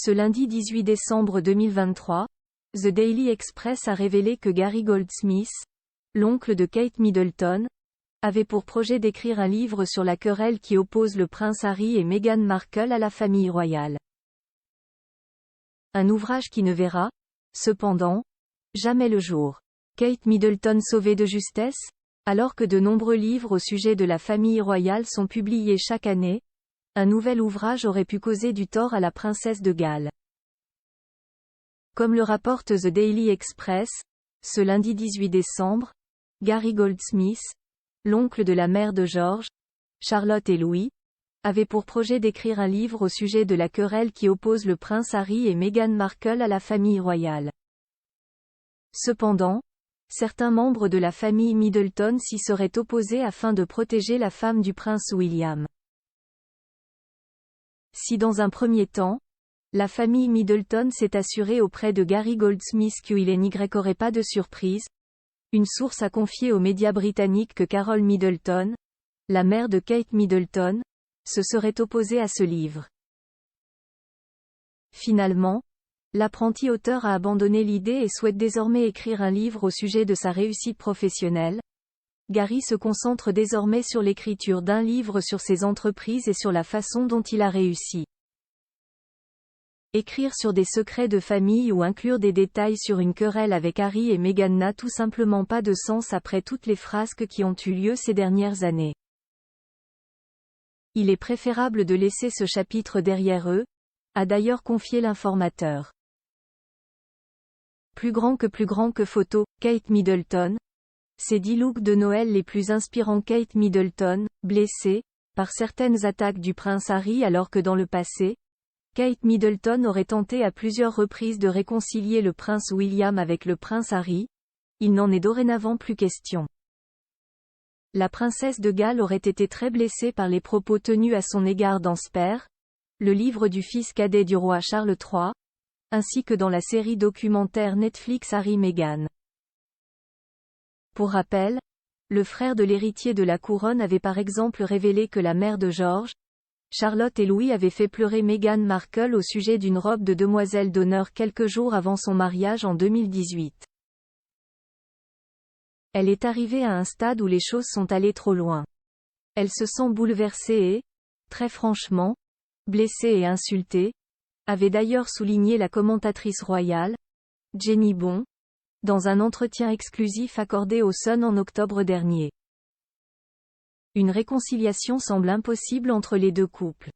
Ce lundi 18 décembre 2023, The Daily Express a révélé que Gary Goldsmith, l'oncle de Kate Middleton, avait pour projet d'écrire un livre sur la querelle qui oppose le prince Harry et Meghan Markle à la famille royale. Un ouvrage qui ne verra, cependant, jamais le jour. Kate Middleton sauvée de justesse? Alors que de nombreux livres au sujet de la famille royale sont publiés chaque année, un nouvel ouvrage aurait pu causer du tort à la princesse de Galles. Comme le rapporte The Daily Express, ce lundi 18 décembre, Gary Goldsmith, l'oncle de la mère de George, Charlotte et Louis, avait pour projet d'écrire un livre au sujet de la querelle qui oppose le prince Harry et Meghan Markle à la famille royale. Cependant, certains membres de la famille Middleton s'y seraient opposés afin de protéger la femme du prince William. Si dans un premier temps, la famille Middleton s'est assurée auprès de Gary Goldsmith qu'il n'y aurait pas de surprise, une source a confié aux médias britanniques que Carol Middleton, la mère de Kate Middleton, se serait opposée à ce livre. Finalement, l'apprenti auteur a abandonné l'idée et souhaite désormais écrire un livre au sujet de sa réussite professionnelle. Gary se concentre désormais sur l'écriture d'un livre sur ses entreprises et sur la façon dont il a réussi. Écrire sur des secrets de famille ou inclure des détails sur une querelle avec Harry et Meghan n'a tout simplement pas de sens après toutes les frasques qui ont eu lieu ces dernières années. Il est préférable de laisser ce chapitre derrière eux, a d'ailleurs confié l'informateur. Plus grand que photo, Kate Middleton. Ces 10 looks de Noël les plus inspirants. Kate Middleton, blessée par certaines attaques du prince Harry alors que dans le passé, Kate Middleton aurait tenté à plusieurs reprises de réconcilier le prince William avec le prince Harry. Il n'en est dorénavant plus question. La princesse de Galles aurait été très blessée par les propos tenus à son égard dans Spare, le livre du fils cadet du roi Charles III, ainsi que dans la série documentaire Netflix Harry-Meghan. Pour rappel, le frère de l'héritier de la couronne avait par exemple révélé que la mère de George, Charlotte et Louis avait fait pleurer Meghan Markle au sujet d'une robe de demoiselle d'honneur quelques jours avant son mariage en 2018. Elle est arrivée à un stade où les choses sont allées trop loin. Elle se sent bouleversée et, très franchement, blessée et insultée, avait d'ailleurs souligné la commentatrice royale, Jenny Bon, dans un entretien exclusif accordé au Sun en octobre dernier. Une réconciliation semble impossible entre les deux couples.